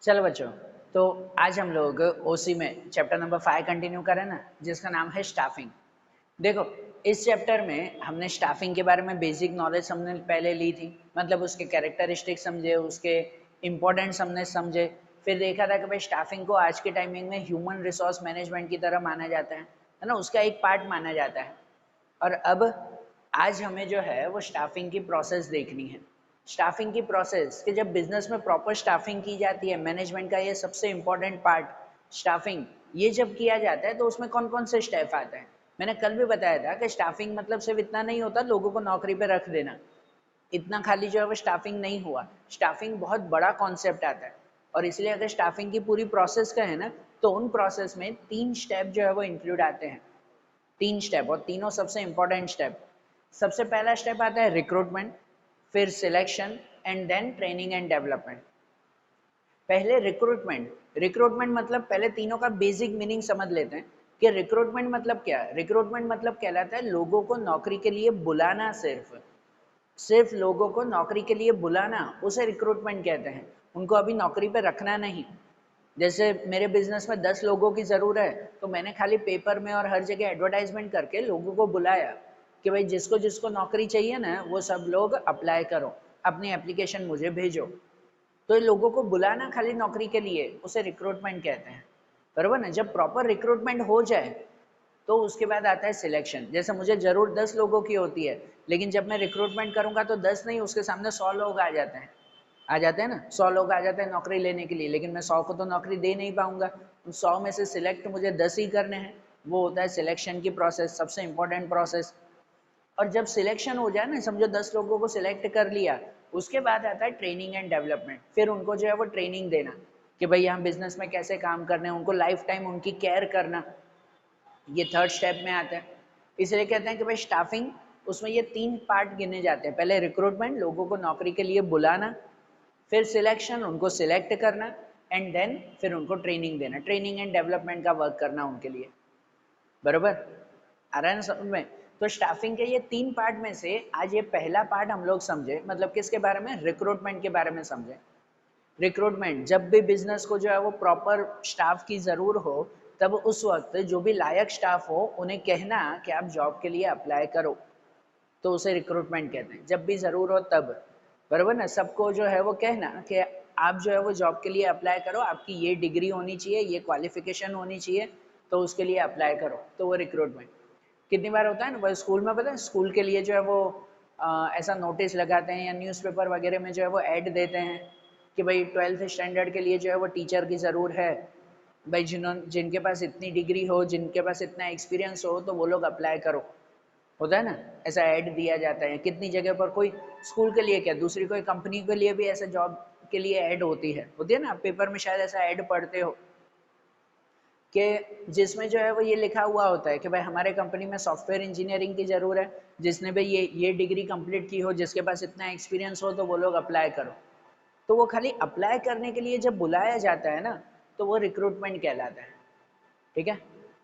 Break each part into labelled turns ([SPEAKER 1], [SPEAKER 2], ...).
[SPEAKER 1] चलो बच्चों, तो आज हम लोग ओसी में चैप्टर नंबर 5 कंटिन्यू करें ना, जिसका नाम है स्टाफिंग। देखो, इस चैप्टर में हमने स्टाफिंग के बारे में बेसिक नॉलेज हमने पहले ली थी, मतलब उसके कैरेक्टरिस्टिक्स समझे, उसके इम्पोर्टेंट्स हमने समझे। फिर देखा था कि भाई स्टाफिंग को आज के टाइमिंग में ह्यूमन रिसोर्स मैनेजमेंट की तरह माना जाता है ना, उसका एक पार्ट माना जाता है। और अब आज हमें जो है वो स्टाफिंग की प्रोसेस देखनी है। स्टाफिंग की प्रोसेस कि जब बिजनेस में प्रॉपर स्टाफिंग की जाती है, मैनेजमेंट का ये सबसे इम्पोर्टेंट पार्ट स्टाफिंग, ये जब किया जाता है तो उसमें कौन कौन से स्टेप आते हैं। मैंने कल भी बताया था कि स्टाफिंग मतलब सिर्फ इतना नहीं होता लोगों को नौकरी पे रख देना, इतना खाली जो है वो स्टाफिंग नहीं हुआ। स्टाफिंग बहुत बड़ा कॉन्सेप्ट आता है, और इसलिए अगर स्टाफिंग की पूरी प्रोसेस का है ना, तो उन प्रोसेस में 3 स्टेप जो है वो इंक्लूड आते हैं। 3 स्टेप, और तीनों सबसे इंपॉर्टेंट स्टेप। सबसे पहला स्टेप आता है रिक्रूटमेंट, फिर selection and then training and development. पहले रिक्रूटमेंट। रिक्रूटमेंट मतलब पहले तीनों का बेसिक मीनिंग समझ लेते हैं कि रिक्रूटमेंट मतलब क्या है। रिक्रूटमेंट मतलब कहलाता है लोगों को नौकरी के लिए बुलाना, सिर्फ सिर्फ लोगों को नौकरी के लिए बुलाना, उसे रिक्रूटमेंट कहते हैं। उनको अभी नौकरी पे रखना नहीं। जैसे मेरे बिजनेस में 10 लोगों की ज़रूर है, तो मैंने खाली पेपर में और हर जगह एडवर्टाइजमेंट करके लोगों को बुलाया कि भाई जिसको जिसको नौकरी चाहिए ना, वो सब लोग अप्लाई करो, अपनी एप्लीकेशन मुझे भेजो। तो ये लोगों को बुलाना खाली नौकरी के लिए, उसे रिक्रूटमेंट कहते हैं। बराबर ना। जब प्रॉपर रिक्रूटमेंट हो जाए तो उसके बाद आता है सिलेक्शन। जैसे मुझे ज़रूर 10 लोगों की होती है, लेकिन जब मैं रिक्रूटमेंट करूंगा तो 10 नहीं, उसके सामने 100 लोग आ जाते हैं ना। 100 लोग आ जाते हैं नौकरी लेने के लिए, लेकिन मैं 100 को तो नौकरी दे नहीं पाऊंगा। उन 100 में से सिलेक्ट मुझे 10 ही करने हैं। वो होता है सिलेक्शन की प्रोसेस, सबसे इंपॉर्टेंट प्रोसेस। और जब सिलेक्शन हो जाए ना, समझो 10 लोगों को सिलेक्ट कर लिया, उसके बाद आता है ट्रेनिंग एंड डेवलपमेंट। फिर उनको जो है वो ट्रेनिंग देना कि भाई यहाँ बिजनेस में कैसे काम करने हैं, उनको लाइफ टाइम उनकी केयर करना। ये थर्ड स्टेप में आता है। इसलिए कहते हैं कि भाई स्टाफिंग, उसमें ये 3 पार्ट गिने जाते हैं। पहले रिक्रूटमेंट, लोगों को नौकरी के लिए बुलाना, फिर सिलेक्शन, उनको सिलेक्ट करना, एंड देन फिर उनको ट्रेनिंग देना, ट्रेनिंग एंड डेवलपमेंट का वर्क करना उनके लिए। बरोबर आ रहा है ना समझ में। तो स्टाफिंग के ये 3 पार्ट में से आज ये पहला पार्ट हम लोग समझे, मतलब किसके बारे में, रिक्रूटमेंट के बारे में समझे। रिक्रूटमेंट, जब भी बिजनेस को जो है वो प्रॉपर स्टाफ की ज़रूर हो, तब उस वक्त जो भी लायक स्टाफ हो उन्हें कहना कि आप जॉब के लिए अप्लाई करो, तो उसे रिक्रूटमेंट कहते हैं। जब भी ज़रूर हो तब, बराबर ना, सबको जो है वो कहना कि आप जो है वो जॉब के लिए अप्लाई करो, आपकी ये डिग्री होनी चाहिए, ये क्वालिफिकेशन होनी चाहिए, तो उसके लिए अप्लाई करो, तो वो रिक्रूटमेंट। कितनी बार होता है ना, वो स्कूल में, पता है स्कूल के लिए जो है वो ऐसा नोटिस लगाते हैं, या न्यूज़पेपर वगैरह में जो है वो ऐड देते हैं कि भाई 12th स्टैंडर्ड के लिए जो है वो टीचर की ज़रूर है। भाई जिनके पास इतनी डिग्री हो, जिनके पास इतना एक्सपीरियंस हो, तो वो लोग अप्लाई करो। होता है ना, ऐसा ऐड दिया जाता है कितनी जगह पर। कोई स्कूल के लिए क्या, दूसरी कोई कंपनी के लिए भी ऐसे जॉब के लिए ऐड होती है ना, आप पेपर में शायद ऐसा ऐड पढ़ते हो कि जिसमें जो है वो ये लिखा हुआ होता है कि भाई हमारे कंपनी में सॉफ्टवेयर इंजीनियरिंग की ज़रूरत है, जिसने भी ये डिग्री कंप्लीट की हो, जिसके पास इतना एक्सपीरियंस हो, तो वो लोग अप्लाई करो। तो वो खाली अप्लाई करने के लिए जब बुलाया जाता है ना, तो वो रिक्रूटमेंट कहलाता है। ठीक है।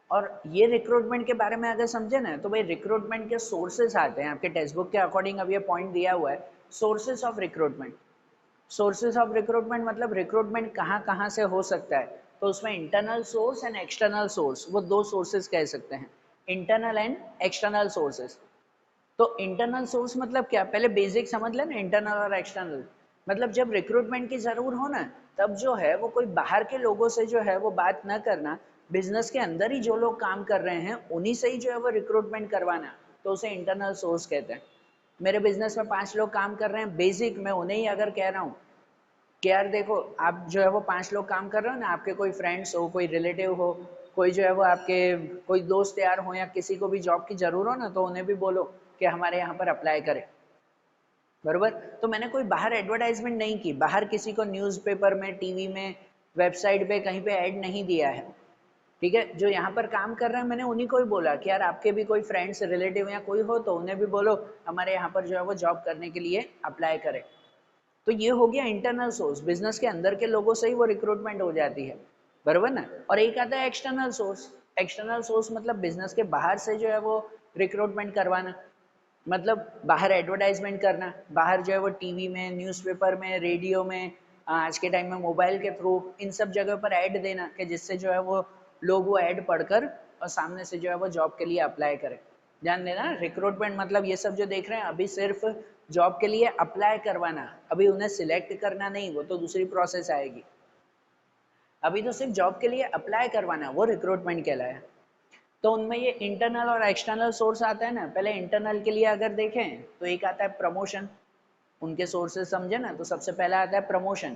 [SPEAKER 1] और ये रिक्रूटमेंट के बारे में अगर समझे ना, तो भाई रिक्रूटमेंट के सोर्सेज आते हैं आपके टेक्स्ट बुक के अकॉर्डिंग। अब ये पॉइंट दिया हुआ है, sources of recruitment. Sources of recruitment मतलब रिक्रूटमेंट कहाँ कहाँ से हो सकता है। तो उसमें internal source and external source, वो 2 सोर्सेज कह सकते हैं, इंटरनल एंड एक्सटर्नल सोर्सेज। तो इंटरनल सोर्स मतलब क्या, पहले बेसिक समझ लेना इंटरनल और एक्सटर्नल। मतलब जब रिक्रूटमेंट की जरूर हो ना, तब जो है वो कोई बाहर के लोगों से जो है वो बात न करना, बिजनेस के अंदर ही जो लोग काम कर रहे हैं उन्हीं से ही जो है वो रिक्रूटमेंट करवाना, तो उसे इंटरनल सोर्स कहते हैं। मेरे बिजनेस में 5 लोग काम कर रहे हैं बेसिक, मैं उन्हें ही अगर कह रहा हूँ कि यार देखो, आप जो है वो 5 लोग काम कर रहे हो ना, आपके कोई फ्रेंड्स हो, कोई रिलेटिव हो, कोई जो है वो आपके कोई दोस्त यार हो, या किसी को भी जॉब की जरूर हो ना, तो उन्हें भी बोलो कि हमारे यहाँ पर अप्लाई करें। बरोबर। तो मैंने कोई बाहर एडवर्टाइजमेंट नहीं की, बाहर किसी को न्यूज़पेपर में, टीवी में, वेबसाइट पे कहीं पे ऐड नहीं दिया है। ठीक है। जो यहाँ पर काम कर रहे हैं मैंने उन्हीं को ही बोला कि यार आपके भी कोई फ्रेंड्स, रिलेटिव या कोई हो, तो उन्हें भी बोलो हमारे यहाँ पर जो है वो जॉब करने के लिए अप्लाई करें। तो ये हो गया इंटरनल सोर्स, बिजनेस के अंदर के लोगों से ही वो रिक्रूटमेंट हो जाती है। बरोबर ना। और एक आता है एक्सटर्नल सोर्स। एक्सटर्नल सोर्स मतलब बिजनेस के बाहर से जो है वो रिक्रूटमेंट करवाना, मतलब बाहर एडवर्टाइजमेंट करना, बाहर जो है वो टीवी में, न्यूज़पेपर में, रेडियो में, आज के टाइम में मोबाइल के थ्रू इन सब जगह पर ऐड देना कि जिससे जो है वो लोग वो ऐड पढ़कर और सामने से जो है वो जॉब के लिए अप्लाई करें। ध्यान देना, रिक्रूटमेंट मतलब ये सब जो देख रहे हैं अभी सिर्फ जॉब के लिए अप्लाई करवाना, अभी उन्हें सिलेक्ट करना नहीं, वो तो दूसरी प्रोसेस आएगी। अभी तो सिर्फ जॉब के लिए अप्लाई करवाना, वो रिक्रूटमेंट कहलाया। तो उनमें ये इंटरनल और एक्सटर्नल सोर्स आता है ना। पहले इंटरनल के लिए अगर देखें तो एक आता है प्रमोशन, उनके सोर्सेज समझे ना, तो सबसे पहला आता है प्रमोशन।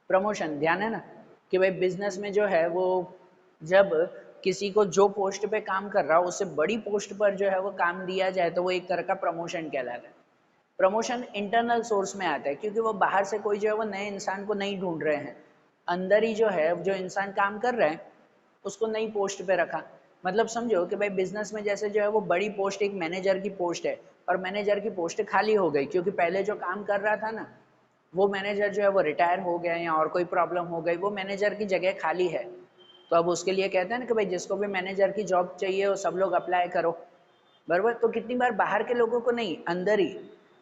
[SPEAKER 1] प्रमोशन ध्यान है ना कि भाई बिजनेस में जो है वो जब किसी को जो पोस्ट पे काम कर रहा हो उससे बड़ी पोस्ट पर जो है वो काम दिया जाए तो वो एक तरह का प्रमोशन कहलाता है। प्रमोशन इंटरनल सोर्स में आता है क्योंकि वो बाहर से कोई जो है वो नए इंसान को नहीं ढूंढ रहे हैं, अंदर ही जो है जो इंसान काम कर रहे हैं उसको नई पोस्ट पे रखा। मतलब समझो कि भाई बिजनेस में जैसे जो है वो बड़ी पोस्ट एक मैनेजर की पोस्ट है और मैनेजर की पोस्ट खाली हो गई क्योंकि पहले जो काम कर रहा था ना वो मैनेजर जो है वो रिटायर हो गया या और कोई प्रॉब्लम हो गई, वो मैनेजर की जगह खाली है। तो अब उसके लिए कहते हैं ना कि भाई जिसको भी मैनेजर की जॉब चाहिए वो सब लोग अप्लाई करो, बराबर। तो कितनी बार बाहर के लोगों को नहीं,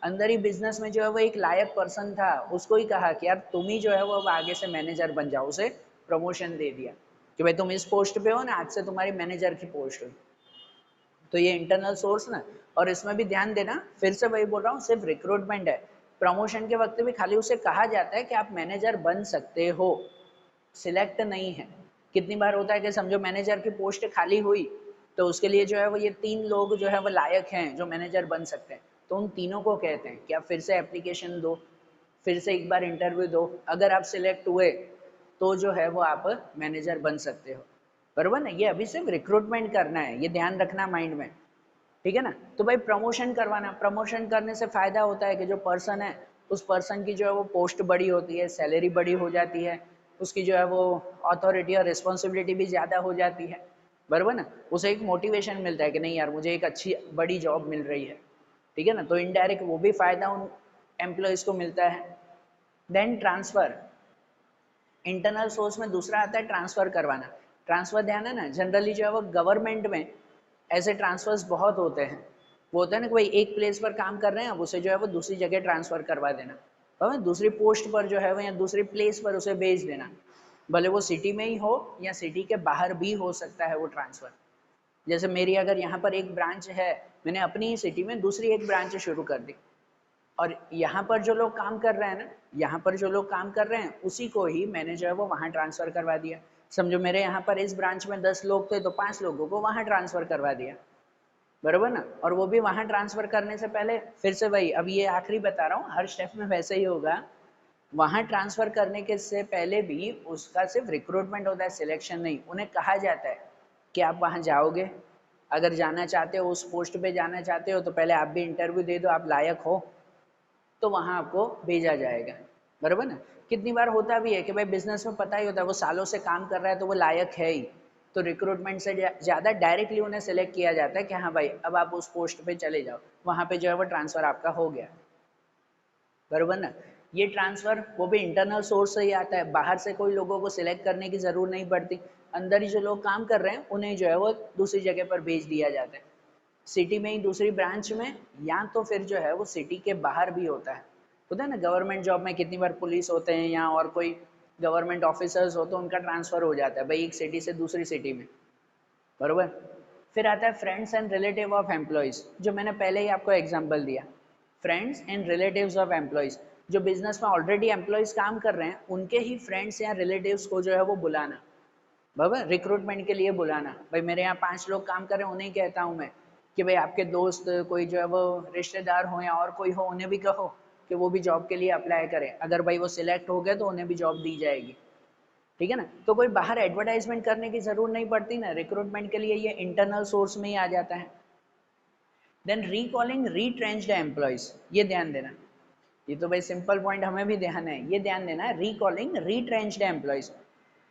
[SPEAKER 1] अंदर ही बिजनेस में जो है वो एक लायक पर्सन था उसको ही कहा कि यार तुम ही जो है वो अब आगे से मैनेजर बन जाओ, उसे प्रमोशन दे दिया कि भाई तुम इस पोस्ट पे हो ना, आज से तुम्हारी मैनेजर की पोस्ट हुई। तो ये इंटरनल सोर्स ना, और इसमें भी ध्यान देना, फिर से वही बोल रहा हूँ, सिर्फ रिक्रूटमेंट है। प्रमोशन के वक्त भी खाली उसे कहा जाता है कि आप मैनेजर बन सकते हो, सिलेक्ट नहीं है। कितनी बार होता है कि समझो मैनेजर की पोस्ट खाली हुई तो उसके लिए जो है वो ये 3 लोग जो है वो लायक हैं जो मैनेजर बन सकते हैं, तो उन तीनों को कहते हैं कि आप फिर से एप्लीकेशन दो, फिर से एक बार इंटरव्यू दो, अगर आप सिलेक्ट हुए तो जो है वो आप मैनेजर बन सकते हो, बरोबर ना। ये अभी सिर्फ रिक्रूटमेंट करना है, ये ध्यान रखना माइंड में, ठीक है ना। तो भाई प्रमोशन करवाना, प्रमोशन करने से फायदा होता है कि जो पर्सन है उस पर्सन की जो है वो पोस्ट बड़ी होती है, सैलरी बड़ी हो जाती है, उसकी जो है वो अथॉरिटी और रिस्पॉन्सिबिलिटी भी ज़्यादा हो जाती है, बराबर ना। उसे एक मोटिवेशन मिलता है कि नहीं यार मुझे एक अच्छी बड़ी जॉब मिल रही है, ठीक है ना। तो इनडायरेक्ट वो भी फायदा उन एम्प्लॉयज़ को मिलता है। देन ट्रांसफ़र, इंटरनल सोर्स में दूसरा आता है ट्रांसफ़र करवाना। ट्रांसफ़र ध्यान है ना, जनरली जो है वो गवर्नमेंट में ऐसे ट्रांसफ़र्स बहुत होते हैं। वो होता है ना कि भाई एक प्लेस पर काम कर रहे हैं, अब उसे जो है वो दूसरी जगह ट्रांसफ़र करवा देना, और दूसरी पोस्ट पर जो है वो या दूसरी प्लेस पर उसे भेज देना, भले वो सिटी में ही हो या सिटी के बाहर भी हो सकता है वो ट्रांसफ़र। जैसे मेरी अगर यहाँ पर एक ब्रांच है, मैंने अपनी ही सिटी में दूसरी एक ब्रांच शुरू कर दी, और यहाँ पर जो लोग काम कर रहे हैं ना, यहाँ पर जो लोग काम कर रहे हैं उसी को ही मैंने जो है वो वहाँ ट्रांसफ़र करवा दिया। समझो मेरे यहाँ पर इस ब्रांच में 10 लोग थे तो 5 लोगों को वहाँ ट्रांसफ़र करवा दिया, बरोबर ना। और वो भी वहाँ ट्रांसफ़र करने से पहले फिर से वही, अब ये आखिरी बता रहा हूँ, हर स्टेप में वैसे ही होगा। वहाँ ट्रांसफ़र करने के से पहले भी उसका सिर्फ रिक्रूटमेंट होता है, सिलेक्शन नहीं। उन्हें कहा जाता है कि आप वहाँ जाओगे, अगर जाना चाहते हो उस पोस्ट पे जाना चाहते हो तो पहले आप भी इंटरव्यू दे दो, आप लायक हो तो वहाँ आपको भेजा जाएगा, बराबर ना। कितनी बार होता भी है कि भाई बिजनेस में पता ही होता है वो सालों से काम कर रहा है तो वो लायक है ही, तो रिक्रूटमेंट से ज़्यादा डायरेक्टली उन्हें सेलेक्ट किया जाता है कि हाँ भाई अब आप उस पोस्ट पे चले जाओ, वहाँ पे जो है वो ट्रांसफ़र आपका हो गया, बराबर ना। ये ट्रांसफ़र वो भी इंटरनल सोर्स से ही आता है, बाहर से कोई लोगों को सिलेक्ट करने की ज़रूरत नहीं पड़ती, अंदर ही जो लोग काम कर रहे हैं उन्हें जो है वो दूसरी जगह पर भेज दिया जाता है, सिटी में ही दूसरी ब्रांच में, या तो फिर जो है वो सिटी के बाहर भी होता है ना। गवर्नमेंट जॉब में कितनी बार पुलिस होते हैं या और कोई गवर्नमेंट ऑफिसर्स हो तो उनका ट्रांसफ़र हो जाता है भाई एक सिटी से दूसरी सिटी में, बरोबर। फिर आता है friends and relative of employees, जो मैंने पहले ही आपको एग्जांपल दिया, friends and relatives of employees. जो बिजनेस में ऑलरेडी एम्प्लॉयज़ काम कर रहे हैं उनके ही फ्रेंड्स या रिलेटिव्स को जो है वो बुलाना, बराबर, रिक्रूटमेंट के लिए बुलाना। भाई मेरे यहाँ 5 लोग काम कर रहे हैं, उन्हें कहता हूँ मैं कि भाई आपके दोस्त कोई जो है वो रिश्तेदार हो या और कोई हो उन्हें भी कहो कि वो भी जॉब के लिए अप्लाई करें, अगर भाई वो सिलेक्ट हो गए तो उन्हें भी जॉब दी जाएगी, ठीक है ना। तो कोई बाहर एडवर्टाइजमेंट करने की जरूरत नहीं पड़ती ना, रिक्रूटमेंट के लिए ये इंटरनल सोर्स में ही आ जाता है। देन रिकॉलिंग रीट्रेंच्ड एम्प्लॉयज, ये ध्यान देना, ये तो भाई सिंपल पॉइंट हमें भी ध्यान है, ये ध्यान देना है, रिकॉलिंग रीट्रेंच्ड एम्प्लॉयज।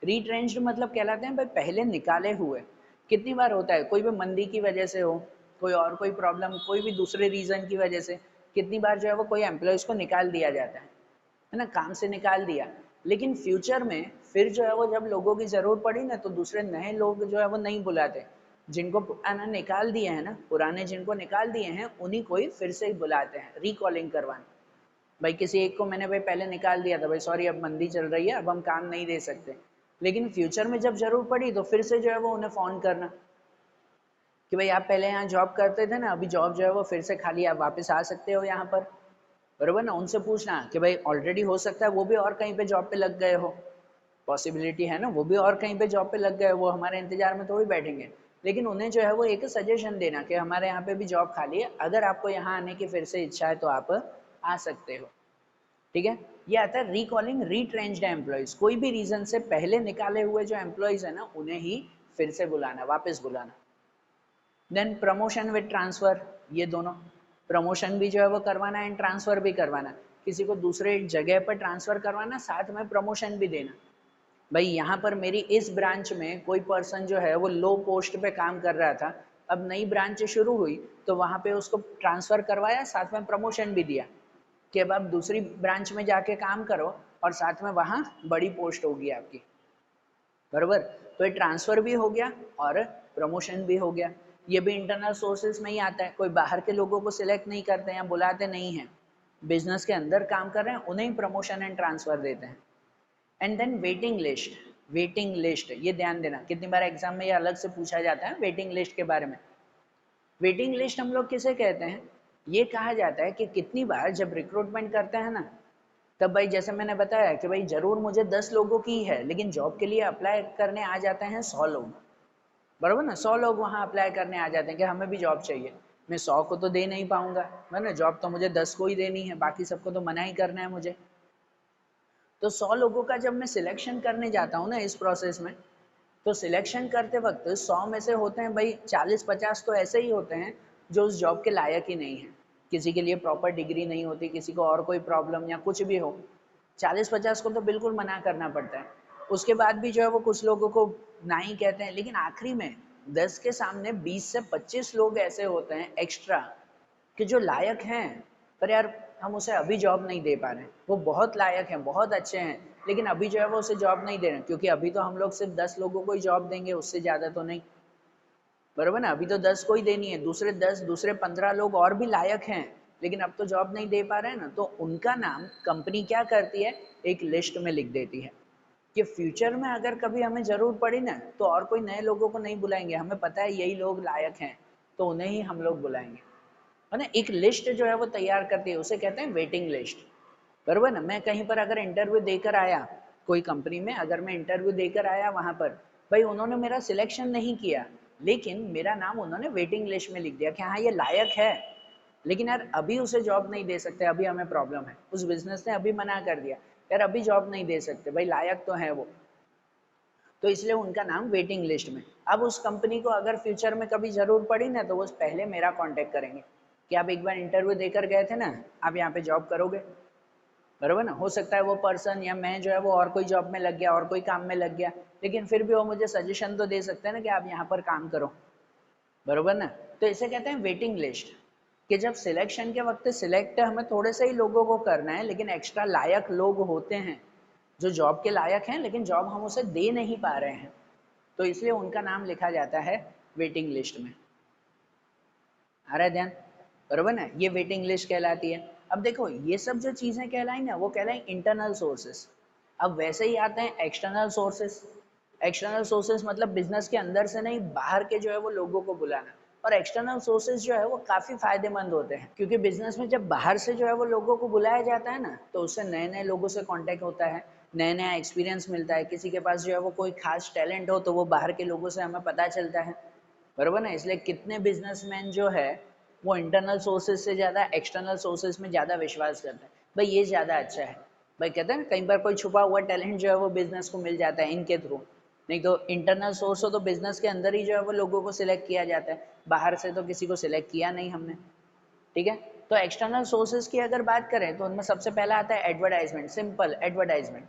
[SPEAKER 1] रीट्रेंच्ड मतलब कहलाते हैं भाई पहले निकाले हुए। कितनी बार होता है कोई भी मंदी की वजह से हो, कोई और कोई प्रॉब्लम, कोई भी दूसरे रीजन की वजह से कितनी बार जो है वो कोई एम्प्लॉयज को निकाल दिया जाता है ना, काम से निकाल दिया, लेकिन फ्यूचर में फिर जो है वो जब लोगों की जरूरत पड़ी ना तो दूसरे नए लोग जो है वो नहीं बुलाते, जिनको पुराना निकाल दिए हैं ना, पुराने जिनको निकाल दिए हैं उन्हीं को ही फिर से बुलाते हैं, रिकॉलिंग करवाने। भाई किसी एक को मैंने भाई पहले निकाल दिया था, भाई सॉरी अब मंदी चल रही है, अब हम काम नहीं दे सकते, लेकिन फ्यूचर में जब जरूर पड़ी तो फिर से जो है वो उन्हें फोन करना कि भाई आप पहले यहाँ जॉब करते थे ना, अभी जॉब जो है वो फिर से खाली, आप वापस आ सकते हो यहाँ पर, बरोबर ना। उनसे पूछना कि भाई ऑलरेडी हो सकता है वो भी और कहीं पे जॉब पे लग गए हो, पॉसिबिलिटी है ना, वो भी और कहीं पे जॉब पे लग गए, वो हमारे इंतजार में थोड़ी बैठेंगे, लेकिन उन्हें जो है वो एक सजेशन देना कि हमारे यहाँ पे भी जॉब खाली है, अगर आपको यहाँ आने की फिर से इच्छा है तो आप आ सकते हो, ठीक है। ये आता है रिकॉलिंग रिट्रेंच्ड एम्प्लॉयज, कोई भी रीजन से पहले निकाले हुए जो एम्प्लॉयज है ना उन्हें ही फिर से बुलाना, वापस बुलाना। देन प्रमोशन विद ट्रांसफर, ये दोनों, प्रमोशन भी जो है वो करवाना एंड ट्रांसफर भी करवाना, किसी को दूसरे जगह पर ट्रांसफर करवाना, साथ में प्रमोशन भी देना। भाई यहाँ पर मेरी इस ब्रांच में कोई पर्सन जो है वो लो पोस्ट पे काम कर रहा था, अब नई ब्रांच शुरू हुई तो वहाँ पे उसको ट्रांसफर करवाया, साथ में प्रमोशन भी दिया कि अब आप दूसरी ब्रांच में जाके काम करो और साथ में वहाँ बड़ी पोस्ट होगी आपकी, बरोबर। तो ये ट्रांसफर भी हो गया और प्रमोशन भी हो गया। ये भी इंटरनल सोर्सेज में ही आता है, कोई बाहर के लोगों को सिलेक्ट नहीं करते हैं, बुलाते नहीं हैं, बिजनेस के अंदर काम कर रहे हैं उन्हें ही प्रमोशन एंड ट्रांसफर देते हैं। And then waiting list, waiting list ये ध्यान देना, कितनी बार एग्जाम में ये अलग से पूछा जाता है वेटिंग लिस्ट के बारे में। वेटिंग लिस्ट हम लोग किसे कहते हैं, ये कहा जाता है कि कितनी बार जब रिक्रूटमेंट करते हैं ना, तब भाई जैसे मैंने बताया कि भाई जरूर मुझे 10 लोगों की है, लेकिन जॉब के लिए अप्लाई करने आ जाते हैं 100 लोग, बरोबर ना। 100 लोग वहाँ अप्लाई करने आ जाते हैं कि हमें भी जॉब चाहिए, मैं 100 को तो दे नहीं पाऊंगा, है ना, जॉब तो मुझे 10 को ही देनी है, बाकी सबको तो मना ही करना है मुझे। तो 100 लोगों का जब मैं सिलेक्शन करने जाता हूँ ना इस प्रोसेस में, तो सिलेक्शन करते वक्त 100 में से होते हैं भाई 40-50 तो ऐसे ही होते हैं जो उस जॉब के लायक ही नहीं है, किसी के लिए प्रॉपर डिग्री नहीं होती, किसी को और कोई प्रॉब्लम या कुछ भी हो, 40-50 को तो बिल्कुल मना करना पड़ता है। उसके बाद भी जो है वो कुछ लोगों को ना ही कहते हैं, लेकिन आखिरी में 10 के सामने 20 से 25 लोग ऐसे होते हैं एक्स्ट्रा कि जो लायक हैं, पर यार हम उसे अभी जॉब नहीं दे पा रहे हैं, वो बहुत लायक हैं, बहुत अच्छे हैं, लेकिन अभी जो है वो उसे जॉब नहीं दे रहे, क्योंकि अभी तो हम लोग सिर्फ 10 लोगों को ही जॉब देंगे, उससे ज़्यादा तो नहीं, बरोबर ना। अभी तो 10 को ही देनी है, दूसरे 10 दूसरे 15 लोग और भी लायक हैं, लेकिन अब तो जॉब नहीं दे पा रहे हैं ना, तो उनका नाम कंपनी क्या करती है, एक लिस्ट में लिख देती है कि फ्यूचर में अगर कभी हमें ज़रूर पड़ी ना, तो और कोई नए लोगों को नहीं बुलाएंगे, हमें पता है यही लोग लायक हैं, तो उन्हें ही हम लोग बुलाएंगे, है ना। एक लिस्ट जो है वो तैयार करती है, उसे कहते हैं वेटिंग लिस्ट, बरोबर ना। मैं कहीं पर अगर इंटरव्यू देकर आया, कोई कंपनी में अगर मैं इंटरव्यू देकर आया वहां पर, भाई उन्होंने मेरा सिलेक्शन नहीं किया, लेकिन मेरा नाम उन्होंने वेटिंग लिस्ट में लिख दिया कि हाँ ये लायक है, लेकिन यार अभी उसे जॉब नहीं दे सकते, अभी हमें प्रॉब्लम है, उस बिजनेस ने अभी मना कर दिया, यार अभी जॉब नहीं दे सकते, भाई लायक तो है वो, तो इसलिए उनका नाम वेटिंग लिस्ट में। अब उस कंपनी को अगर फ्यूचर में कभी जरूर पड़ी ना, तो वो पहले मेरा कांटेक्ट करेंगे कि आप एक बार इंटरव्यू देकर गए थे ना, आप यहाँ पे जॉब करोगे, बरोबर ना। हो सकता है वो पर्सन या मैं जो है वो और कोई जॉब में लग गया, और कोई काम में लग गया, लेकिन फिर भी वो मुझे सजेशन तो दे सकते हैं ना कि आप यहाँ पर काम करो, बरोबर ना। तो इसे कहते हैं वेटिंग लिस्ट, कि जब सिलेक्शन के वक्त सिलेक्ट हमें थोड़े से ही लोगों को करना है, लेकिन एक्स्ट्रा लायक लोग होते हैं जो जॉब के लायक हैं, लेकिन जॉब हम उसे दे नहीं पा रहे हैं, तो इसलिए उनका नाम लिखा जाता है वेटिंग लिस्ट में। आ रहा है ध्यान, बरोबर ना, ये वेटिंग लिस्ट कहलाती है। अब देखो ये सब जो चीजें कहलाई ना, वो कहलाई इंटरनल सोर्सेस। अब वैसे ही आते हैं एक्सटर्नल सोर्सेस। एक्सटर्नल सोर्सेस मतलब बिजनेस के अंदर से नहीं, बाहर के जो है वो लोगों को बुलाना। और एक्सटर्नल सोर्सेज जो है वो काफ़ी फायदेमंद होते हैं, क्योंकि बिजनेस में जब बाहर से जो है वो लोगों को बुलाया जाता है ना, तो उससे नए नए लोगों से कांटेक्ट होता है, नया नया एक्सपीरियंस मिलता है, किसी के पास जो है वो कोई खास टैलेंट हो तो वो बाहर के लोगों से हमें पता चलता है, बरोबर ना। इसलिए कितने बिजनेसमैन जो है वो इंटरनल सोर्सेज से ज़्यादा एक्सटर्नल सोर्सेज में ज़्यादा विश्वास करते हैं, भाई ये ज़्यादा अच्छा है। भाई कहते हैं ना कई बार कोई छुपा हुआ टैलेंट जो है वो बिजनेस को मिल जाता है इनके थ्रू, नहीं तो इंटरनल सोर्स हो तो बिजनेस के अंदर ही जो है वो लोगों को सिलेक्ट किया जाता है, बाहर से तो किसी को सिलेक्ट किया नहीं हमने, ठीक है। तो एक्सटर्नल सोर्सेज की अगर बात करें तो उनमें सबसे पहला आता है एडवर्टाइजमेंट, सिंपल एडवर्टाइजमेंट।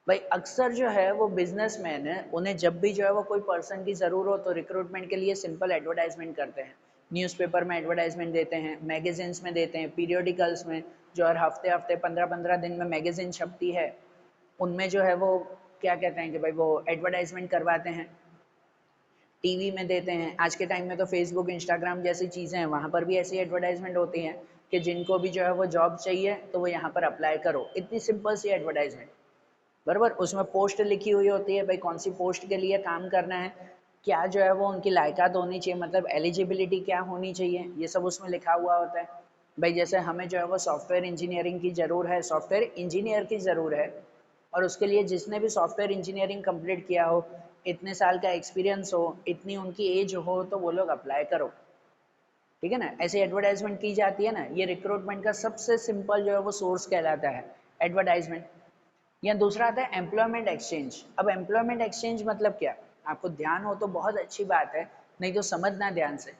[SPEAKER 1] भाई अक्सर जो है वो बिजनेसमैन है, उन्हें जब भी जो है वो कोई पर्सन की ज़रूरत हो तो रिक्रूटमेंट के लिए सिंपल एडवर्टाइजमेंट करते हैं, न्यूज़पेपर में एडवर्टाइजमेंट देते हैं, मैगजीन्स में देते हैं, पीरियडिकल्स में जो हर हफ्ते हफ्ते 15-15 दिन में मैगजीन छपती है, उनमें जो है वो क्या कहते हैं कि भाई वो एडवर्टाइजमेंट करवाते हैं, टीवी में देते हैं, आज के टाइम में तो फेसबुक इंस्टाग्राम जैसी चीज़ें हैं वहाँ पर भी ऐसी एडवर्टाइजमेंट होती हैं, कि जिनको भी जो है वो जॉब चाहिए तो वो यहाँ पर अप्लाई करो, इतनी सिंपल सी एडवर्टाइजमेंट। बराबर, उसमें पोस्ट लिखी हुई होती है, भाई कौन सी पोस्ट के लिए काम करना है, क्या जो है वो उनकी लायकात होनी चाहिए, मतलब एलिजिबिलिटी क्या होनी चाहिए, ये सब उसमें लिखा हुआ होता है। भाई जैसे हमें जो है वो सॉफ्टवेयर इंजीनियरिंग की ज़रूर है, सॉफ्टवेयर इंजीनियर की ज़रूर है, और उसके लिए जिसने भी सॉफ्टवेयर इंजीनियरिंग कंप्लीट किया हो, इतने साल का एक्सपीरियंस हो, इतनी उनकी एज हो, तो वो लोग अप्लाई करो। ठीक है ना, ऐसे एडवर्टाइजमेंट की जाती है ना, ये रिक्रूटमेंट का सबसे सिंपल जो है वो सोर्स कहलाता है, एडवर्टाइजमेंट। या दूसरा आता है एम्प्लॉयमेंट एक्सचेंज। अब एम्प्लॉयमेंट एक्सचेंज मतलब क्या, आपको ध्यान हो तो बहुत अच्छी बात है, नहीं तो समझना ध्यान से।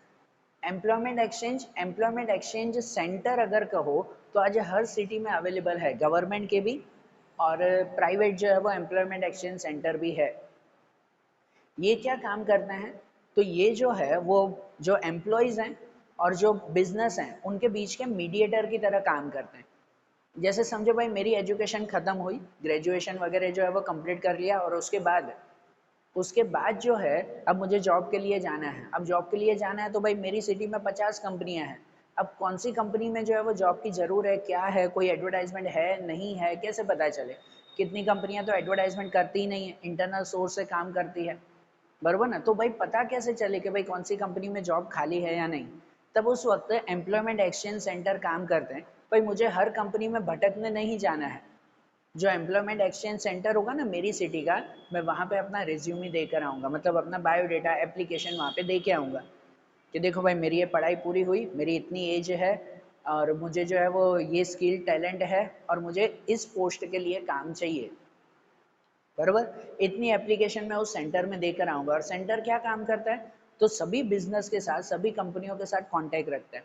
[SPEAKER 1] एम्प्लॉयमेंट एक्सचेंज सेंटर अगर कहो तो आज हर सिटी में अवेलेबल है, गवर्नमेंट के भी और प्राइवेट जो है वो एम्प्लॉयमेंट एक्सचेंज सेंटर भी है। ये क्या काम करते हैं, तो ये जो है वो जो एम्प्लॉयज़ हैं और जो बिजनेस हैं उनके बीच के मीडिएटर की तरह काम करते हैं। जैसे समझो भाई मेरी एजुकेशन ख़त्म हुई, ग्रेजुएशन वगैरह जो है वो कंप्लीट कर लिया, और उसके बाद जो है अब मुझे जॉब के लिए जाना है। अब जॉब के लिए जाना है तो भाई मेरी सिटी में 50 कंपनियां हैं। अब कौन सी कंपनी में जो है वो जॉब की ज़रूर है, क्या है, कोई एडवर्टाइजमेंट है नहीं है, कैसे पता चले। कितनी कंपनियां तो एडवर्टाइजमेंट करती ही नहीं है, इंटरनल सोर्स से काम करती है, बरोबर ना। तो भाई पता कैसे चले कि भाई कौन सी कंपनी में जॉब खाली है या नहीं। तब उस वक्त एम्प्लॉयमेंट एक्सचेंज सेंटर काम करते हैं। भाई मुझे हर कंपनी में भटकने नहीं जाना है, जो एम्प्लॉयमेंट एक्सचेंज सेंटर होगा ना मेरी सिटी का, मैं वहाँ पे अपना रिज्यूमे देकर आऊँगा, मतलब अपना बायोडेटा एप्लीकेशन वहाँ पे दे के आऊँगा कि देखो भाई मेरी ये पढ़ाई पूरी हुई, मेरी इतनी एज है, और मुझे जो है वो ये स्किल टैलेंट है, और मुझे इस पोस्ट के लिए काम चाहिए, बरोबर। इतनी एप्लीकेशन मैं उस सेंटर में देकर आऊँगा। और सेंटर क्या काम करता है, तो सभी बिजनेस के साथ, सभी कंपनियों के साथ कांटेक्ट रखता है।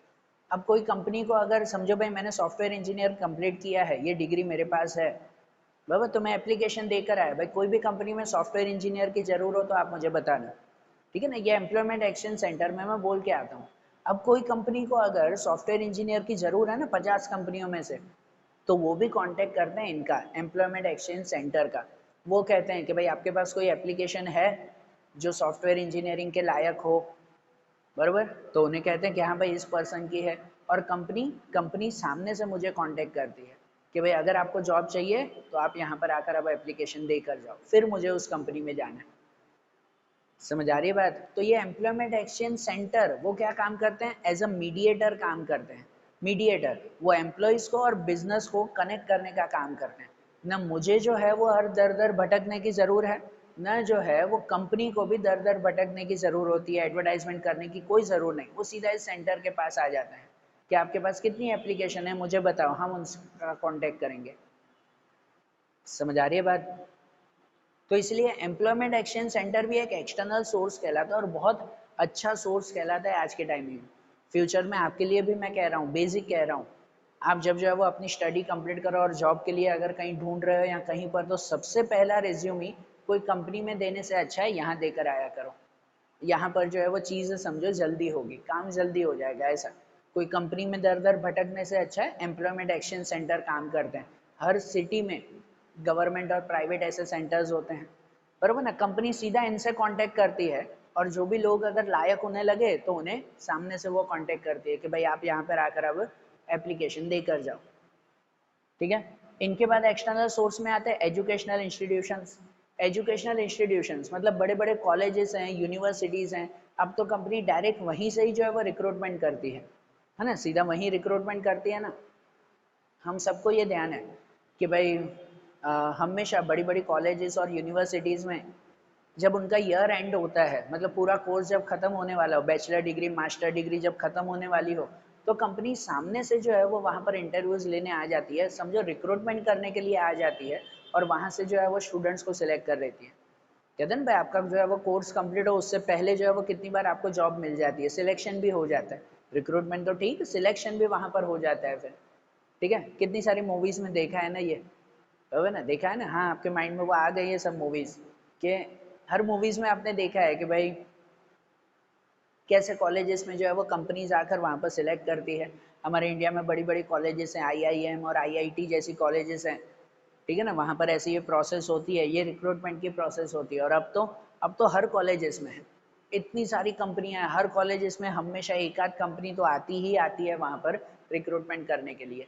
[SPEAKER 1] अब कोई कंपनी को अगर समझो भाई मैंने सॉफ्टवेयर इंजीनियर कंप्लीट किया है, ये डिग्री मेरे पास है, बाबा तो मैं एप्लीकेशन देकर आया, भाई कोई भी कंपनी में सॉफ्टवेयर इंजीनियर की जरूर हो तो आप मुझे बताना, ठीक है ना। ये एम्प्लॉयमेंट एक्सचेंज सेंटर में मैं बोल के आता हूँ। अब कोई कंपनी को अगर सॉफ्टवेयर इंजीनियर की जरूर है ना 50 कंपनियों में से, तो वो भी कांटेक्ट करते हैं इनका एम्प्लॉयमेंट एक्सचेंज सेंटर का। वो कहते हैं कि भाई आपके पास कोई एप्लीकेशन है जो सॉफ्टवेयर इंजीनियरिंग के लायक हो, बरोबर। तो उन्हें कहते हैं कि हाँ भाई इस पर्सन की है, और कंपनी कंपनी सामने से मुझे कांटेक्ट करती है कि भाई अगर आपको जॉब चाहिए तो आप यहाँ पर आकर अब एप्लीकेशन दे कर जाओ, फिर मुझे उस कंपनी में जाना है। समझ आ रही है बात। तो ये एम्प्लॉयमेंट एक्सचेंज सेंटर वो क्या काम करते हैं, एज अ मीडिएटर काम करते हैं। मीडिएटर वो एम्प्लॉयज़ को और बिजनेस को कनेक्ट करने का काम करते हैं। ना मुझे जो है वो हर दर दर भटकने की ज़रूर है, ना जो है वो कंपनी को भी दर दर भटकने की ज़रूर होती है, एडवर्टाइजमेंट करने की कोई ज़रूर नहीं। वो सीधा इस सेंटर के पास आ जाता है कि आपके पास कितनी एप्लीकेशन है मुझे बताओ, हम उनका कॉन्टेक्ट करेंगे। समझ आ रही है बात। तो इसलिए एम्प्लॉयमेंट एक्सचेंज सेंटर भी एक एक्सटर्नल सोर्स कहलाता है, और बहुत अच्छा सोर्स कहलाता है आज के टाइम में। फ्यूचर में आपके लिए भी मैं कह रहा हूँ, बेसिक कह रहा हूँ, आप जब जो है वो अपनी स्टडी कंप्लीट करो और जॉब के लिए अगर कहीं ढूंढ रहे हो या कहीं पर, तो सबसे पहला रिज्यूमी कोई कंपनी में देने से अच्छा है यहाँ देकर आया करो। यहाँ पर जो है वो चीज़ समझो जल्दी होगी, काम जल्दी हो जाएगा। ऐसा कोई कंपनी में दर दर भटकने से अच्छा है एम्प्लॉयमेंट एक्सचेंज सेंटर काम करते हैं। हर सिटी में गवर्नमेंट और प्राइवेट ऐसे सेंटर्स होते हैं, बराबर ना। कंपनी सीधा इनसे कांटेक्ट करती है, और जो भी लोग अगर लायक उन्हें लगे तो उन्हें सामने से वो कांटेक्ट करती है कि भाई आप यहाँ पर आकर अब एप्लीकेशन देकर जाओ, ठीक है। इनके बाद एक्सटर्नल सोर्स में आते हैं एजुकेशनल इंस्टीट्यूशंस। एजुकेशनल इंस्टीट्यूशंस मतलब बड़े बड़े कॉलेजेस हैं, यूनिवर्सिटीज़ हैं। अब तो कंपनी डायरेक्ट वहीं से ही जो है वो रिक्रूटमेंट करती है ना, सीधा वहीं रिक्रूटमेंट करती है ना। हम सबको ये ध्यान है कि भाई हमेशा बड़ी बड़ी कॉलेजेस और यूनिवर्सिटीज़ में जब उनका ईयर एंड होता है, मतलब पूरा कोर्स जब खत्म होने वाला हो, बैचलर डिग्री मास्टर डिग्री जब खत्म होने वाली हो, तो कंपनी सामने से जो है वो वहाँ पर इंटरव्यूज़ लेने आ जाती है, समझो रिक्रूटमेंट करने के लिए आ जाती है, और वहाँ से जो है वो स्टूडेंट्स को सिलेक्ट कर लेती है। कहते हैं ना भाई आपका जो है वो कोर्स कंप्लीट हो उससे पहले जो है वो कितनी बार आपको जॉब मिल जाती है, सिलेक्शन भी हो जाता है। रिक्रूटमेंट तो ठीक, सिलेक्शन भी वहाँ पर हो जाता है फिर, ठीक है। कितनी सारी मूवीज़ में देखा है ना ये, है ना, देखा है ना। हाँ, आपके माइंड में वो आ गई है सब मूवीज़ के। हर मूवीज़ में आपने देखा है कि भाई कैसे कॉलेजेस में जो है वो कंपनीज आकर वहाँ पर सिलेक्ट करती है। हमारे इंडिया में बड़ी बड़ी कॉलेजेस हैं, आईआईएम और आईआईटी जैसी कॉलेजेस हैं, ठीक है ना। वहाँ पर ऐसी ये प्रोसेस होती है, ये रिक्रूटमेंट की प्रोसेस होती है। और अब तो हर कॉलेजेस में है, इतनी सारी कंपनियां हैं, हर कॉलेज में हमेशा एक आध कंपनी तो आती ही आती है वहां पर रिक्रूटमेंट करने के लिए,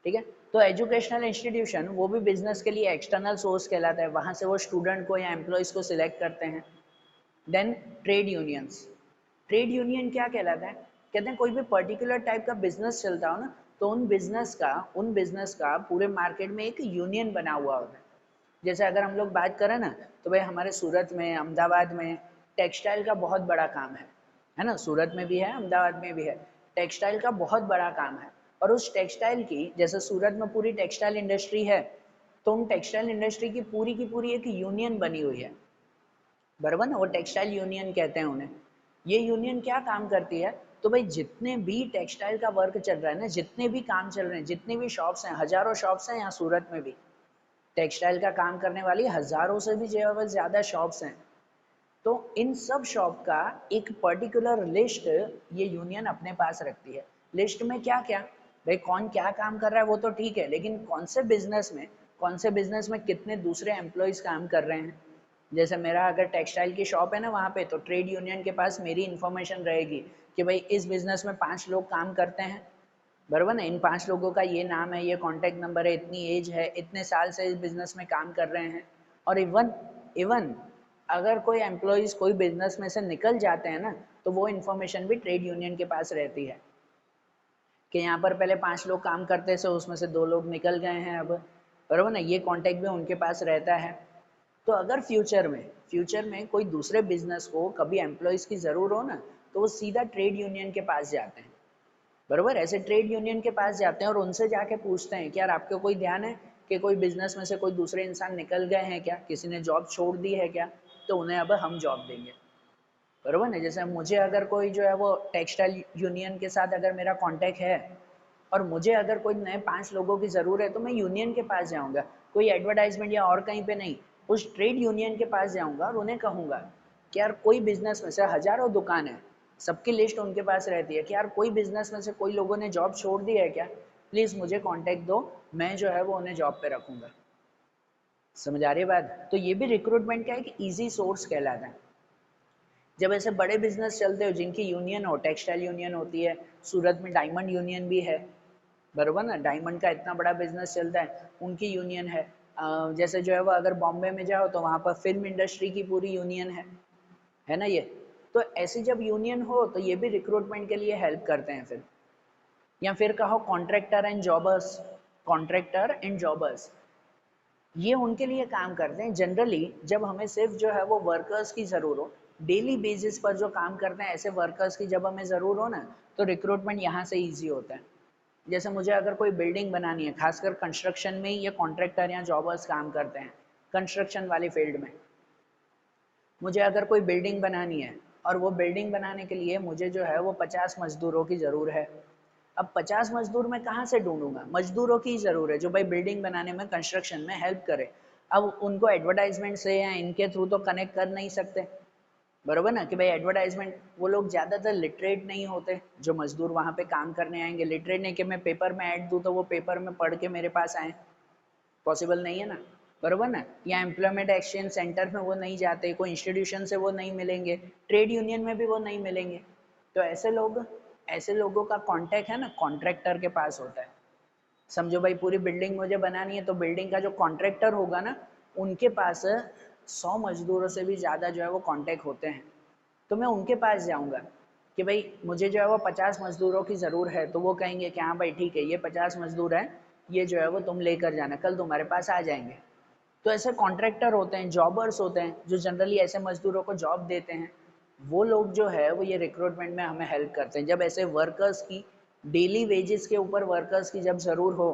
[SPEAKER 1] ठीक है। तो एजुकेशनल इंस्टीट्यूशन वो भी बिजनेस के लिए एक्सटर्नल सोर्स कहलाता है, वहां से वो स्टूडेंट को या एम्प्लॉयज को सिलेक्ट करते हैं। Then trade unions, trade union क्या कहलाता है, कहते हैं कोई भी पर्टिकुलर टाइप का बिजनेस चलता हो ना, तो उन बिजनेस का पूरे मार्केट में एक यूनियन बना हुआ होता है। जैसे अगर हम लोग बात करें ना, तो भाई हमारे सूरत में, अहमदाबाद में टेक्सटाइल का बहुत बड़ा काम है ना, सूरत में भी है, अहमदाबाद में भी है, टेक्सटाइल का बहुत बड़ा काम है। और उस टेक्सटाइल की, जैसे सूरत में पूरी टेक्सटाइल इंडस्ट्री है, तो उन टेक्सटाइल इंडस्ट्री की पूरी एक यूनियन बनी हुई है, बराबर ना, वो टेक्सटाइल यूनियन कहते हैं उन्हें। ये यूनियन क्या काम करती है, तो भाई जितने भी टेक्सटाइल का वर्क चल रहा है ना, जितने भी काम चल रहे हैं, जितनी भी शॉप्स हैं, हजारों शॉप्स हैं यहाँ सूरत में भी, टेक्सटाइल का काम करने वाली हजारों से भी ज़्यादा शॉप्स हैं। तो इन सब शॉप का एक पर्टिकुलर लिस्ट ये यूनियन अपने पास रखती है। लिस्ट में क्या क्या, भाई कौन क्या काम कर रहा है वो तो ठीक है, लेकिन कौन से बिजनेस में कितने दूसरे एम्प्लॉयज़ काम कर रहे हैं। जैसे मेरा अगर टेक्सटाइल की शॉप है ना वहाँ पे, तो ट्रेड यूनियन के पास मेरी इन्फॉर्मेशन रहेगी कि भाई इस बिजनेस में 5 लोग काम करते हैं, बराबर ना, इन 5 लोगों का ये नाम है, ये कॉन्टैक्ट नंबर है, इतनी एज है, इतने साल से इस बिजनेस में काम कर रहे हैं। और इवन इवन अगर कोई एम्प्लॉयज़ कोई बिजनेस में से निकल जाते हैं ना, तो वो इन्फॉर्मेशन भी ट्रेड यूनियन के पास रहती है कि यहाँ पर पहले 5 लोग काम करते थे, उसमें से 2 लोग निकल गए हैं अब, बराबर ना, ये कॉन्टैक्ट भी उनके पास रहता है। तो अगर फ्यूचर में कोई दूसरे बिजनेस को कभी एम्प्लॉयज़ की ज़रूर हो ना, तो वो सीधा ट्रेड यूनियन के पास जाते हैं, बरोबर, ऐसे ट्रेड यूनियन के पास जाते हैं और उनसे जाके पूछते हैं कि यार आपको कोई ध्यान है कि कोई बिजनेस में से कोई दूसरे इंसान निकल गए हैं क्या, किसी ने जॉब छोड़ दी है क्या, तो उन्हें अब हम जॉब देंगे, बरोबर ना। जैसे मुझे अगर कोई जो है वो टेक्सटाइल यूनियन के साथ अगर मेरा कांटेक्ट है और मुझे अगर कोई नए 5 लोगों की ज़रूरत है, तो मैं यूनियन के पास जाऊंगा, कोई एडवर्टाइजमेंट या और कहीं पे नहीं, उस ट्रेड यूनियन के पास जाऊंगा और उन्हें कहूंगा कि यार कोई बिजनेस में से हजारों दुकान है, सबकी लिस्ट उनके पास रहती है कि यार कोई बिजनेस में से कोई लोगों ने जॉब छोड़ दी है क्या, प्लीज़ मुझे कांटेक्ट दो, मैं जो है वो उन्हें जॉब पे रखूंगा। समझ आ रही है बात। तो ये भी रिक्रूटमेंट का एक ईजी सोर्स कहलाता है। जब ऐसे बड़े बिजनेस चलते हो जिनकी यूनियन हो, टेक्सटाइल यूनियन होती है, सूरत में डायमंड यूनियन भी है, बरोबर ना, डायमंड का इतना बड़ा बिजनेस चलता है, उनकी यूनियन है। जैसे जो है वो अगर बॉम्बे में जाओ तो वहाँ पर फिल्म इंडस्ट्री की पूरी यूनियन है ना ये। तो ऐसी जब यूनियन हो तो ये भी रिक्रूटमेंट के लिए हेल्प करते हैं फिर। या फिर कहो कॉन्ट्रैक्टर एंड जॉबर्स, ये उनके लिए काम करते हैं जनरली, जब हमें सिर्फ जो है वो वर्कर्स की ज़रूर हो, डेली बेसिस पर जो काम करते हैं ऐसे वर्कर्स की जब हमें ज़रूर हो ना, तो रिक्रूटमेंट यहाँ से ईजी होता है। जैसे मुझे अगर कोई बिल्डिंग बनानी है, खासकर कंस्ट्रक्शन में ही ये कॉन्ट्रैक्टर या जॉबर्स काम करते हैं, कंस्ट्रक्शन वाली फील्ड में मुझे अगर कोई बिल्डिंग बनानी है और वो बिल्डिंग बनाने के लिए मुझे जो है वो 50 मजदूरों की ज़रूर है। अब 50 मजदूर मैं कहाँ से ढूंढूंगा, मजदूरों की ज़रूर है जो भाई बिल्डिंग बनाने में, कंस्ट्रक्शन में हेल्प करे। अब उनको एडवर्टाइजमेंट से या इनके थ्रू तो कनेक्ट कर नहीं सकते, बरोबर ना, कि भाई एडवर्टाइजमेंट, वो लोग ज़्यादातर लिटरेट नहीं होते जो मजदूर वहाँ पे काम करने आएंगे, लिटरेट नहीं कि मैं पेपर में ऐड दूँ तो वो पेपर में पढ़ के मेरे पास आए, पॉसिबल नहीं है ना, बरोबर ना। या एम्प्लॉयमेंट एक्सचेंज सेंटर में वो नहीं जाते, कोई इंस्टीट्यूशन से वो नहीं मिलेंगे, ट्रेड यूनियन में भी वो नहीं मिलेंगे। तो ऐसे लोगों का कांटेक्ट है ना कॉन्ट्रैक्टर के पास होता है। समझो भाई पूरी बिल्डिंग मुझे बनानी है, तो बिल्डिंग का जो कॉन्ट्रैक्टर होगा ना, उनके पास 100 मजदूरों से भी ज़्यादा जो है वो कांटेक्ट होते हैं। तो मैं उनके पास जाऊंगा कि भाई मुझे जो है वो 50 मजदूरों की ज़रूर है, तो वो कहेंगे कि हाँ भाई ठीक है, ये 50 मजदूर हैं, ये जो है वो तुम लेकर जाना, कल तुम्हारे पास आ जाएंगे। तो ऐसे कॉन्ट्रैक्टर होते हैं, जॉबर्स होते हैं जो जनरली ऐसे मजदूरों को जॉब देते हैं, वो लोग जो है वो ये रिक्रूटमेंट में हमें हेल्प करते हैं। जब ऐसे वर्कर्स की डेली वेजेस के ऊपर वर्कर्स की जब ज़रूर हो,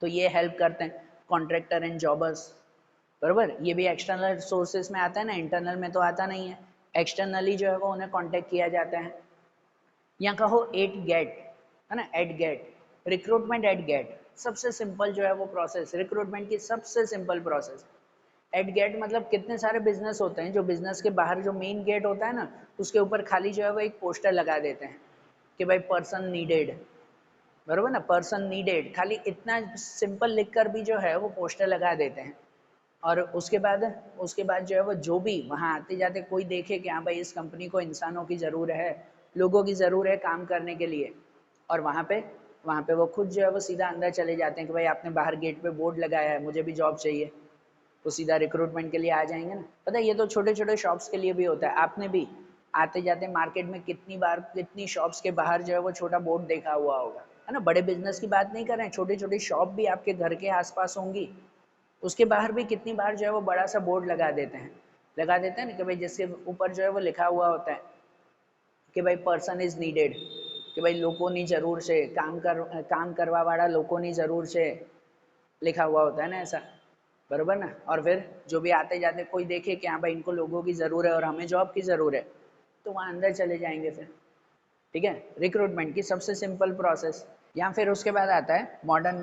[SPEAKER 1] तो ये हेल्प करते हैं कॉन्ट्रैक्टर एंड जॉबर्स, बराबर। ये भी एक्सटर्नल सोर्सेज में आता है ना, इंटरनल में तो आता नहीं है, एक्सटर्नली जो है वो उन्हें कांटेक्ट किया जाता है। या कहो एट गेट, है ना, at gate, recruitment at gate, सबसे सिंपल जो है वो प्रोसेस, रिक्रूटमेंट की सबसे सिंपल प्रोसेस। एट गेट मतलब कितने सारे बिजनेस होते हैं जो बिजनेस के बाहर जो मेन गेट होता है ना, उसके ऊपर खाली जो है वो एक पोस्टर लगा देते हैं कि भाई पर्सन नीडेड, बरोबर ना, पर्सन नीडेड, खाली इतना सिंपल लिखकर भी जो है वो पोस्टर लगा देते हैं। और उसके बाद जो है वो जो भी वहाँ आते जाते कोई देखे कि हाँ भाई इस कंपनी को इंसानों की ज़रूरत है, लोगों की ज़रूरत है काम करने के लिए, और वहाँ पे वो खुद जो है वो सीधा अंदर चले जाते हैं कि भाई आपने बाहर गेट पे बोर्ड लगाया है, मुझे भी जॉब चाहिए, वो सीधा रिक्रूटमेंट के लिए आ जाएंगे ना। पता है ये तो छोटे छोटे शॉप्स के लिए भी होता है। आपने भी आते जाते मार्केट में कितनी बार कितनी शॉप्स के बाहर जो है वो छोटा बोर्ड देखा हुआ होगा, है ना। बड़े बिजनेस की बात नहीं कर रहे हैं, छोटी छोटी शॉप भी आपके घर के आसपास होंगी, उसके बाहर भी कितनी बार जो है वो बड़ा सा बोर्ड लगा देते हैं ना कि भाई जिसके ऊपर जो है वो लिखा हुआ होता है कि भाई पर्सन इज नीडेड, कि भाई लोगों ની જરૂર છે, काम करवा वाला लोगों ની જરૂર છે, लिखा हुआ होता है ना ऐसा, बरोबर ना। और फिर जो भी आते जाते कोई देखे कि हाँ भाई इनको लोगों की ज़रूरत है और हमें जॉब की ज़रूरत है, तो वहाँ अंदर चले जाएंगे फिर। ठीक है, रिक्रूटमेंट की सबसे सिंपल प्रोसेस। या फिर उसके बाद आता है मॉडर्न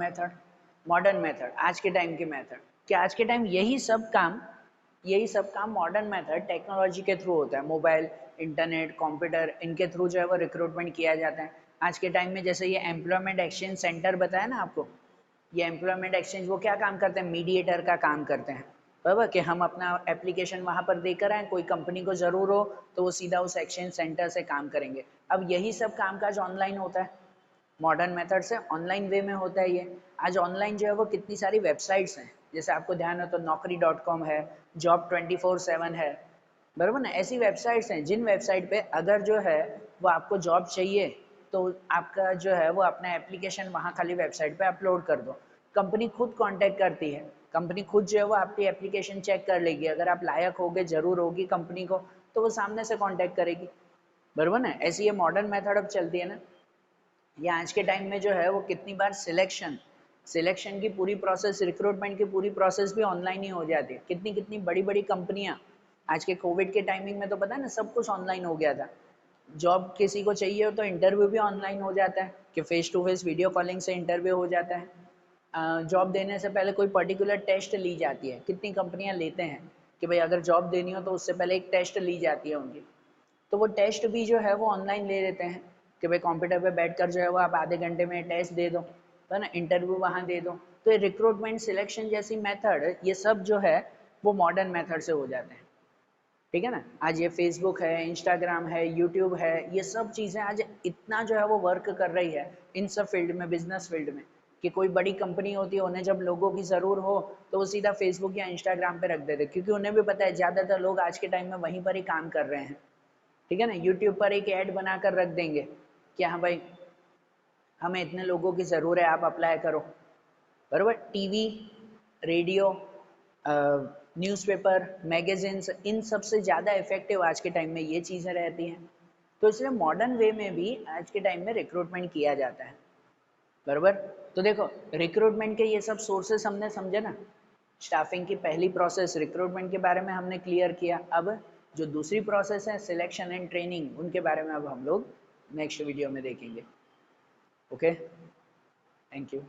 [SPEAKER 1] मेथड, आज के टाइम की मेथड। कि आज के टाइम यही सब काम मॉडर्न मेथड टेक्नोलॉजी के थ्रू होता है, मोबाइल, इंटरनेट, कंप्यूटर, इनके थ्रू जो है वो रिक्रूटमेंट किया जाता है आज के टाइम में। जैसे ये एम्प्लॉयमेंट एक्सचेंज सेंटर बताया ना आपको, ये एम्प्लॉयमेंट एक्सचेंज वो क्या काम करते हैं, मीडिएटर का काम करते हैं, बराबर। कि हम अपना एप्लीकेशन वहाँ पर देकर आए, कोई कंपनी को ज़रूर हो तो वो सीधा उस एक्सचेंज सेंटर से काम करेंगे। अब यही सब कामकाज ऑनलाइन होता है, मॉडर्न मेथड से ऑनलाइन वे में होता है ये। आज ऑनलाइन जो है वो कितनी सारी वेबसाइट्स हैं, जैसे आपको ध्यान हो तो naukri.com है, job24/7 है, बराबर ना। ऐसी वेबसाइट्स हैं जिन वेबसाइट पे अगर जो है वो आपको जॉब चाहिए तो आपका जो है वो अपना एप्लीकेशन वहाँ खाली वेबसाइट पे अपलोड कर दो, कंपनी खुद कांटेक्ट करती है, कंपनी खुद जो है वो आपकी एप्लीकेशन चेक कर लेगी, अगर आप लायक होगे, ज़रूर होगी कंपनी को, तो वो सामने से कांटेक्ट करेगी, बराबर ना। ऐसी ये मॉडर्न मेथड अब चलती है ना। या आज के टाइम में जो है वो कितनी बार सिलेक्शन की पूरी प्रोसेस, रिक्रूटमेंट की पूरी प्रोसेस भी ऑनलाइन ही हो जाती है। कितनी कितनी बड़ी बड़ी कंपनियां, आज के कोविड के टाइमिंग में तो पता है ना सब कुछ ऑनलाइन हो गया था। जॉब किसी को चाहिए हो तो इंटरव्यू भी ऑनलाइन हो जाता है कि face to face video calling से इंटरव्यू हो जाता है। जॉब देने से पहले कोई पर्टिकुलर टेस्ट ली जाती है, कितनी कंपनियां लेते हैं कि भाई अगर जॉब देनी हो तो उससे पहले एक टेस्ट ली जाती है उनकी, तो वो टेस्ट भी जो है वो ऑनलाइन ले लेते हैं कि भाई कंप्यूटर पे बैठकर जो है वो आप आधे घंटे में टेस्ट दे दो, है ना, इंटरव्यू वहाँ दे दो। तो ये रिक्रूटमेंट सिलेक्शन जैसी मेथड, ये सब जो है वो मॉडर्न मेथड से हो जाते हैं। ठीक है ना। आज ये फेसबुक है, इंस्टाग्राम है, यूट्यूब है, ये सब चीज़ें आज इतना जो है वो वर्क कर रही है इन सब फील्ड में, बिजनेस फील्ड में, कि कोई बड़ी कंपनी होती है, उन्हें जब लोगों की ज़रूर हो तो वो सीधा फेसबुक या इंस्टाग्राम पे रख देते, क्योंकि उन्हें भी पता है ज़्यादातर लोग आज के टाइम में वहीं पर ही काम कर रहे हैं। ठीक है ना। यूट्यूब पर एक ऐड बनाकर रख देंगे कि हाँ भाई हमें इतने लोगों की ज़रूरत है, आप अप्लाई करो, बराबर। टीवी, रेडियो, न्यूज़पेपर, मैगजीन्स, इन सब से ज़्यादा इफेक्टिव आज के टाइम में ये चीज़ें रहती हैं। तो इसलिए मॉडर्न वे में भी आज के टाइम में रिक्रूटमेंट किया जाता है, बराबर। तो देखो रिक्रूटमेंट के ये सब सोर्सेस हमने समझे ना। स्टाफिंग की पहली प्रोसेस रिक्रूटमेंट के बारे में हमने क्लियर किया। अब जो दूसरी प्रोसेस है सिलेक्शन एंड ट्रेनिंग, उनके बारे में अब हम लोग नेक्स्ट वीडियो में देखेंगे। Okay, thank you.